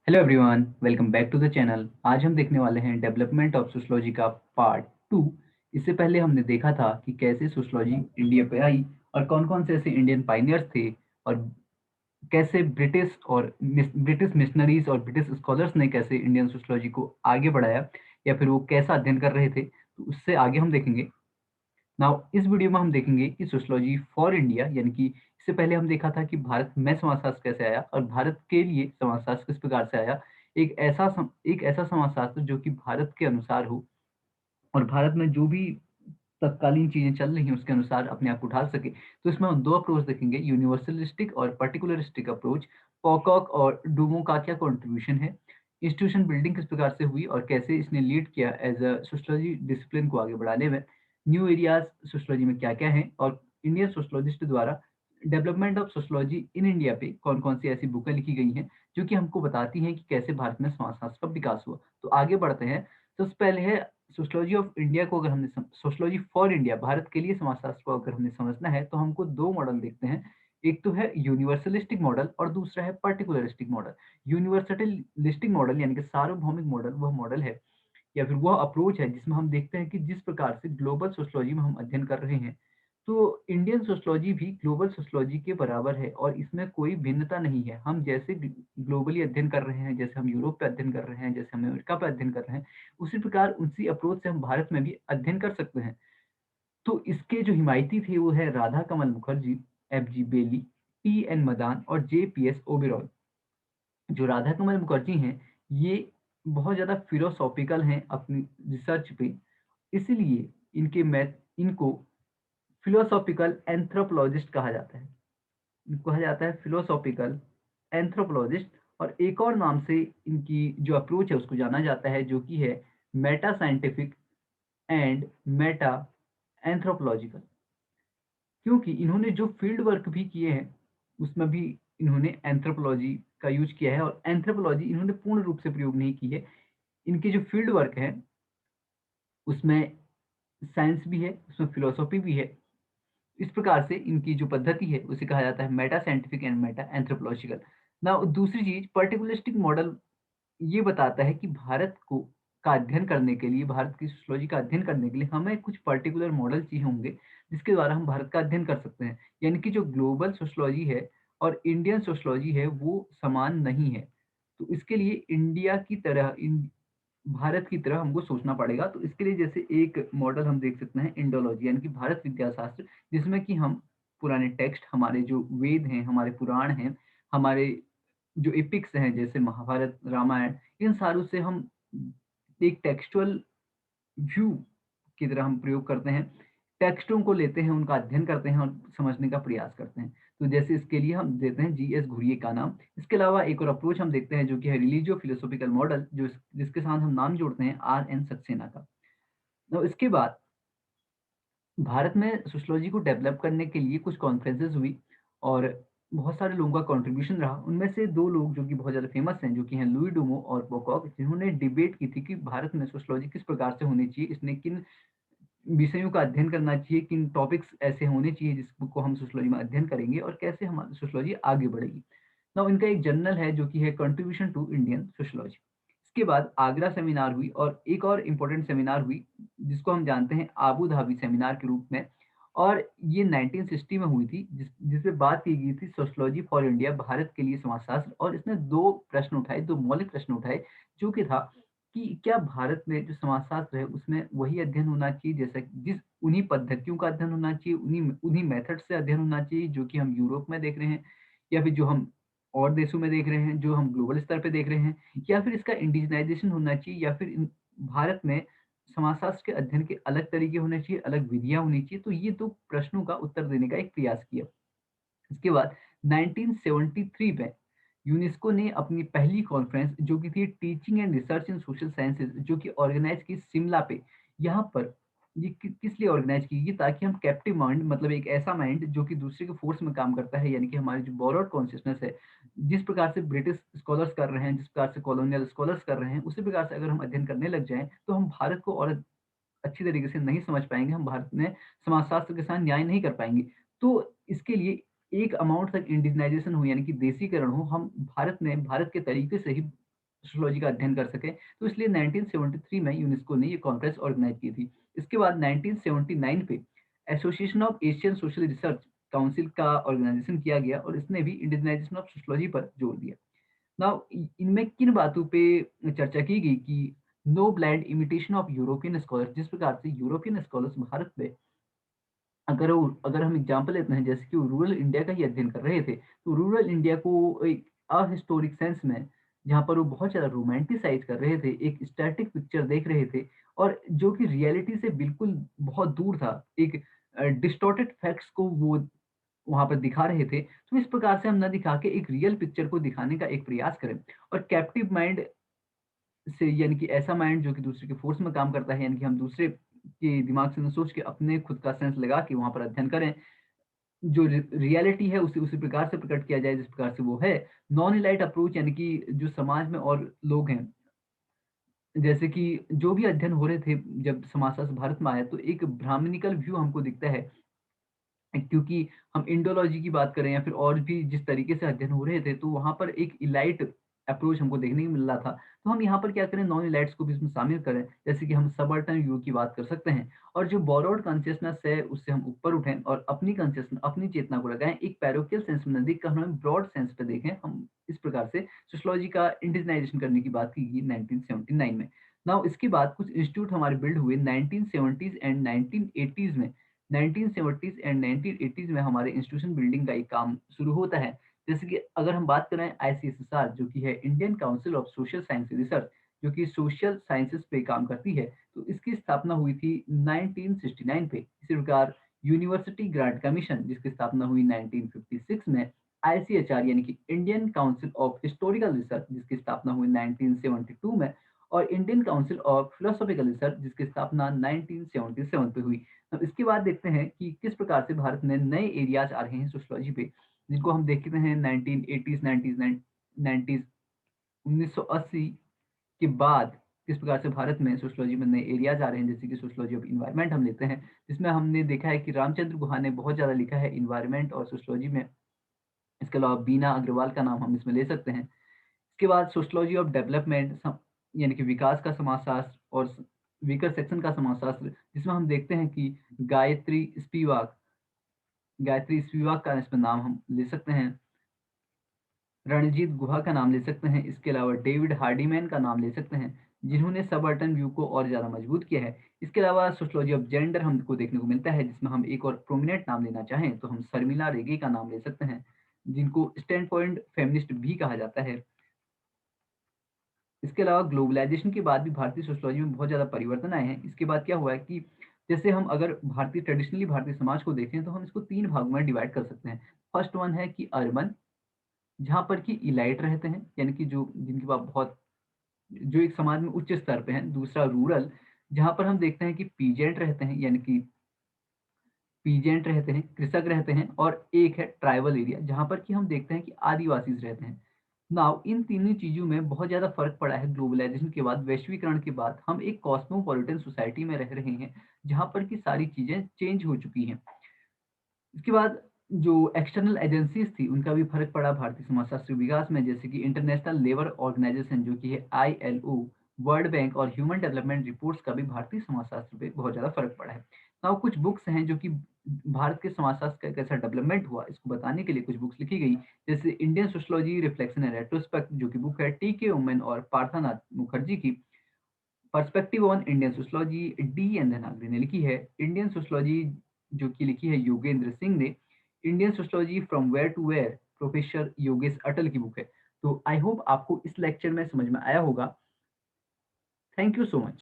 Hello everyone, welcome back to the channel. आज हम देखने वाले हैं डेवलपमेंट ऑफ सोशलॉजी का पार्ट 2। इससे पहले हमने देखा था कि कैसे सोशलॉजी इंडिया पे आई और कौन कौन से ऐसे इंडियन पाइनियर्स थे और कैसे ब्रिटिश मिशनरीज और ब्रिटिश स्कॉलर्स ने कैसे इंडियन सोशलॉजी को आगे बढ़ाया या फिर वो कैसा अध्ययन कर रहे थे। तो उससे आगे हम देखेंगे। नाउ इस वीडियो में हम देखेंगे कि सोशियोलॉजी फॉर इंडिया, यानी कि इससे पहले हम देखा था कि भारत में समाजशास्त्र कैसे आया और भारत के लिए समाजशास्त्र किस प्रकार से आया। एक ऐसा समाजशास्त्र जो कि भारत के अनुसार हो और भारत में जो भी तत्कालीन चीजें चल रही हैं उसके अनुसार अपने आप को ढाल सके। तो इसमें हम दो अप्रोच देखेंगे, यूनिवर्सलिस्टिक और पर्टिकुलरिस्टिक अप्रोच। पॉकॉक और डूमो का क्या कंट्रीब्यूशन है, इंस्टीट्यूशन बिल्डिंग किस प्रकार से हुई और कैसे इसने लीड किया एज अ सोशोलॉजी डिसिप्लिन को आगे बढ़ाने में, न्यू एरियाज सोशोलॉजी में क्या क्या है, और इंडियन सोशोलॉजिस्ट द्वारा development of sociology in India पे कौन कौन सी ऐसी बुकें लिखी गई हैं जो कि हमको बताती हैं कि कैसे भारत में समाजशास्त्र का विकास हुआ। तो आगे बढ़ते हैं। सबसे पहले है सोशोलॉजी ऑफ इंडिया को। अगर हमने सोशोलॉजी फॉर इंडिया, भारत के लिए समाजशास्त्र को अगर हमने समझना है तो हमको दो मॉडल देखते हैं। एक तो है यूनिवर्सलिस्टिक मॉडल और दूसरा है पर्टिकुलरिस्टिक मॉडल। यूनिवर्सलिस्टिक मॉडल यानी कि सार्वभौमिक मॉडल वह मॉडल है या फिर वह अप्रोच है जिसमें हम देखते हैं कि जिस प्रकार से ग्लोबल सोशोलॉजी में हम अध्ययन कर रहे हैं, तो इंडियन सोशोलॉजी भी ग्लोबल सोशोलॉजी के बराबर है और इसमें कोई भिन्नता नहीं है। हम जैसे ग्लोबली अध्ययन कर रहे हैं, जैसे हम यूरोप पे अध्ययन कर रहे हैं, जैसे हम अमेरिका पे अध्ययन कर रहे हैं, उसी प्रकार उसी अप्रोच से हम भारत में भी अध्ययन कर सकते हैं। तो इसके जो हिमायती थे वो है राधा कमल मुखर्जी, एफ जी बेली, टी एन मदान और जे पी एस ओबेरॉय। जो राधा कमल मुखर्जी हैं, ये बहुत ज़्यादा फिलोसॉफिकल हैं अपनी रिसर्च पे, इसलिए इनको फिलोसॉफिकल एंथ्रोपोलॉजिस्ट कहा जाता है। इनको कहा जाता है फिलोसॉफिकल एंथ्रोपोलॉजिस्ट। और एक और नाम से इनकी जो अप्रोच है उसको जाना जाता है, जो कि है Meta scientific and Meta anthropological. क्योंकि इन्होंने जो फील्ड वर्क भी किए हैं उसमें भी इन्होंने एंथ्रोपोलॉजी का यूज किया है और एंथ्रोपोलॉजी इन्होंने पूर्ण रूप से प्रयोग नहीं की है। इनके जो फील्ड वर्क है उसमें साइंस भी है, उसमें फिलोसॉफी भी है। इस प्रकार से इनकी जो पद्धति है उसे कहा जाता है Meta scientific and Meta anthropological. ना दूसरी चीज पर्टिकुलरिस्टिक मॉडल ये बताता है कि भारत को का अध्ययन करने के लिए, भारत की सोशियोलॉजी का अध्ययन करने के लिए हमें कुछ पर्टिकुलर मॉडल चाहिए होंगे जिसके द्वारा हम भारत का अध्ययन कर सकते हैं। यानी कि जो ग्लोबल सोशियोलॉजी है और इंडियन सोशियोलॉजी है वो समान नहीं है। तो इसके लिए इंडिया की तरह भारत की तरह हमको सोचना पड़ेगा। तो इसके लिए जैसे एक मॉडल हम देख सकते हैं इंडोलॉजी, यानी कि भारत विद्याशास्त्र, जिसमें कि हम पुराने टेक्स्ट, हमारे जो वेद हैं, हमारे पुराण हैं, हमारे जो एपिक्स हैं जैसे महाभारत, रामायण, इन सारों से हम एक टेक्सचुअल व्यू की तरह हम प्रयोग करते हैं। टेक्स्टों को लेते हैं, उनका अध्ययन करते हैं और समझने का प्रयास करते हैं। तो जैसे इसके लिए हम देते हैं जी एस घुरिये का नाम। इसके अलावा एक और अप्रोच हम देखते हैं जो कि है रिलीजियो फिलोसॉफिकल मॉडल, जिसके साथ हम नाम जोड़ते हैं आर एन सक्सेना का। तो इसके बाद भारत में सोशियोलॉजी को डेवलप करने के लिए कुछ कॉन्फ्रेंसेस हुई और बहुत सारे लोगों का कंट्रीब्यूशन रहा। उनमें से दो लोग जो कि बहुत ज़्यादा फेमस हैं, जो कि हैं लुई डोमो और पोकॉक, जिन्होंने डिबेट की थी कि भारत में सोशियोलॉजी किस प्रकार से होनी चाहिए, इसने किन विषयों का अध्ययन करना चाहिए, किन टॉपिक्स ऐसे होने चाहिए जिसको हम सोशियोलॉजी में अध्ययन करेंगे और कैसे हमारी सोशियोलॉजी आगे बढ़ेगी। ना इनका एक जर्नल है जो कि है कंट्रीब्यूशन टू इंडियन सोशियोलॉजी। इसके बाद आगरा सेमिनार हुई और एक और इम्पोर्टेंट सेमिनार हुई जिसको हम जानते हैं आबू धाबी सेमिनार के रूप में। और ये 1960 में हुई थी, जिसमें बात की गई थी सोशियोलॉजी फॉर इंडिया, भारत के लिए समाजशास्त्र। और इसने दो प्रश्न उठाए, दो मौलिक प्रश्न उठाए, जो कि था कि क्या भारत में जो समाजशास्त्र है उसमें वही अध्ययन होना चाहिए जैसा जिस उन्हीं पद्धतियों का अध्ययन होना चाहिए, उन्हीं उन्हीं मेथड से अध्ययन होना चाहिए जो कि हम यूरोप में देख रहे हैं, या फिर जो हम और देशों में देख रहे हैं, जो हम ग्लोबल स्तर पे देख रहे हैं, या फिर इसका इंडिजिनाइजेशन होना चाहिए, या फिर भारत में समाजशास्त्र के अध्ययन के अलग तरीके होने चाहिए, अलग विधियां होनी चाहिए। तो ये दो प्रश्नों का उत्तर देने का एक प्रयास किया। इसके बाद 1973 में यूनेस्को ने अपनी पहली कॉन्फ्रेंस जो कि थी teaching and research in social sciences, जो कि ऑर्गेनाइज की शिमला पे। यहाँ पर ये किस लिए ऑर्गेनाइज की गई, ताकि हम कैप्टिव माइंड, मतलब एक ऐसा माइंड जो कि दूसरे के फोर्स में काम करता है, यानी कि हमारी जो बोरोड कॉन्शियसनेस है, जिस प्रकार से ब्रिटिश स्कॉलर्स कर रहे हैं, जिस प्रकार से कॉलोनियल स्कॉलर्स कर रहे हैं, उसी प्रकार से अगर हम अध्ययन करने लग जाएं तो हम भारत को और अच्छी तरीके से नहीं समझ पाएंगे, हम भारत में समाजशास्त्र के साथ न्याय नहीं कर पाएंगे। तो इसके लिए एक अमाउंट तक इंडिजनाइजेशन हो, यानी कि देसीकरण हो, हम भारत में भारत के तरीके से ही सोशियोलॉजी का अध्ययन कर सके, तो इसलिए 1973 में यूनेस्को ने ये कॉन्फ्रेंस ऑर्गेनाइज की थी। इसके बाद 1979 पे association of Asian social research council का ऑर्गेनाइजेशन किया गया और इसने भी इंडियनाइजेशन ऑफ सोशियोलॉजी पर जोर दिया। नाउ इनमें किन बातों पे चर्चा की गई कि no blind imitation of European scholars, जिस प्रकार से यूरोपियन स्कॉलर्स भारत में, अगर हम एग्जांपल लेते हैं जैसे कि वो रूरल इंडिया का ही अध्ययन कर रहे थे, तो रूरल इंडिया को एक अहिस्टोरिक सेंस में, जहाँ पर वो बहुत ज़्यादा रोमांटिसाइज़ कर रहे थे, एक स्टैटिक पिक्चर देख रहे थे और जो कि रियलिटी से बिल्कुल बहुत दूर था, एक डिस्टॉर्टेड फैक्ट्स को वो वहाँ पर दिखा रहे थे। तो इस प्रकार से हम ना दिखा के एक रियल पिक्चर को दिखाने का एक प्रयास करें और कैप्टिव माइंड से, यानी कि ऐसा माइंड जो कि दूसरे के फोर्स में काम करता है, यानी कि हम दूसरे के दिमाग से ना सोच के अपने खुद का सेंस लगा के वहाँ पर अध्ययन करें। जो रियलिटी है उसी उसी प्रकार से प्रकट किया जाए जिस प्रकार से वो है। नॉन इलाइट अप्रोच, यानी कि जो समाज में और लोग हैं, जैसे कि जो भी अध्ययन हो रहे थे जब समाजशास्त्र भारत में आया, तो एक ब्राह्मणिकल व्यू हमको दिखता है, क्योंकि हम इंडोलॉजी की बात करें या फिर और भी जिस तरीके से अध्ययन हो रहे थे, तो वहाँ पर एक इलाइट अप्रोच हमको देखने को मिल रहा था। तो हम यहाँ पर क्या करें, नॉन इलाइट्स को भी इसमें शामिल करें, जैसे कि हम सबअल्टर्न व्यू की बात कर सकते हैं और जो बोरोड कॉन्शियसनेस है उससे हम ऊपर उठें और अपनी कॉन्शियसनेस, अपनी चेतना को लगाएं, एक पैरोकियल सेंस में न देख कर हम ब्रॉड सेंस पे देखें। हम इस प्रकार से सोशियोलॉजी का इंडिजिनाइजेशन करने की बात की गई 1979 में। नाउ इसके बाद कुछ इंस्टीट्यूट हमारे बिल्ड हुए 1970s एंड 1980s में। 1970s एंड 1980s में हमारे इंस्टीट्यूशन बिल्डिंग का एक काम शुरू होता है। जैसे कि अगर हम बात करें आईसीएसएसआर, जो कि है Indian council of social science research, जो कि सोशल साइंसेस पे काम करती है, तो इसकी स्थापना हुई थी 1969 पे। इसी प्रकार यूनिवर्सिटी ग्रांट कमीशन, जिसकी स्थापना हुई 1956 में। आईसीएचआर यानी कि Indian council of historical research, जिसकी स्थापना हुई 1972 में। और Indian council of philosophical research, जिसकी स्थापना 1977 पे हुई। तो इसके बाद देखते हैं कि किस प्रकार से भारत में नए एरियाज आ रहे हैं सोशियोलॉजी पे, जिनको हम देखते हैं 1980s 90s 90s 1980 के बाद किस प्रकार से भारत में सोशियोलॉजी में नए एरियाज आ रहे हैं, जैसे कि सोशियोलॉजी ऑफ इन्वायरमेंट हम लेते हैं, जिसमें हमने देखा है कि रामचंद्र गुहा ने बहुत ज़्यादा लिखा है इन्वायरमेंट और सोशियोलॉजी में। इसके अलावा बीना अग्रवाल का नाम हम इसमें ले सकते हैं। इसके बाद सोशियोलॉजी ऑफ डेवलपमेंट, यानी कि विकास का समाजशास्त्र और वीकर सेक्शन का समाजशास्त्र, जिसमें हम देखते हैं कि गायत्री स्पिवाक का इसमें नाम हम ले सकते हैं। रणजीत गुहा का नाम ले सकते हैं। इसके अलावा डेविड हार्डीमैन का नाम ले सकते हैं, जिन्होंने सबअल्टर्न व्यू को और ज़्यादा मजबूत किया है। इसके अलावा सोशियोलॉजी ऑफ जेंडर हमको देखने को मिलता है, जिसमें हम एक और प्रोमिनेंट नाम लेना चाहें तो हम शर्मिला रेगे का नाम ले सकते हैं, जिनको स्टैंड पॉइंट फेमिनिस्ट भी कहा जाता है। इसके अलावा ग्लोबलाइजेशन के बाद भी भारतीय सोशियोलॉजी में बहुत ज़्यादा परिवर्तन आए हैं। इसके बाद क्या हुआ है कि जैसे हम अगर ट्रेडिशनली भारतीय समाज को देखें तो हम इसको 3 भागों में डिवाइड कर सकते हैं। फर्स्ट वन है कि अर्बन, जहाँ पर कि इलाइट रहते हैं, यानी कि जो जिनके पास बहुत, जो एक समाज में उच्च स्तर पे हैं। दूसरा रूरल, जहाँ पर हम देखते हैं कि पीजेंट रहते हैं, यानी कि पीजेंट रहते हैं, कृषक रहते हैं। और एक है ट्राइबल एरिया, जहाँ पर कि हम देखते हैं कि आदिवासी रहते हैं। नाउ इन तीनों चीज़ों में बहुत ज़्यादा फ़र्क पड़ा है ग्लोबलाइज़ेशन के बाद, वैश्वीकरण के बाद। हम एक कॉस्मोपॉलिटन सोसाइटी में रह रहे हैं, जहाँ पर कि सारी चीज़ें चेंज हो चुकी हैं। इसके बाद जो एक्सटर्नल एजेंसीज़ थी, उनका भी फ़र्क पड़ा भारतीय समाजशास्त्र विकास में, जैसे कि इंटरनेशनल लेबर ऑर्गेनाइजेशन जो कि है आईएलओ, वर्ल्ड बैंक और ह्यूमन डेवलपमेंट रिपोर्ट्स का भी भारतीय समाजशास्त्र पे बहुत ज़्यादा फ़र्क पड़ा है। नाउ कुछ बुक्स हैं जो कि भारत के समाजशास्त्र का कैसा डेवलपमेंट हुआ, इसको बताने के लिए कुछ बुक्स लिखी गई। जैसे Indian sociology reflection and retrospect, जो कि बुक है टीके उमेन और पार्थानाथ मुखर्जी की। Perspective on Indian sociology D N Dhanagare ने लिखी है। इंडियन सोशियोलॉजी जो कि लिखी है योगेंद्र सिंह ने। Indian sociology from where to where, professor Yogesh Atal की बुक है। तो आई होप आपको इस लेक्चर में समझ में आया होगा। Thank you so much.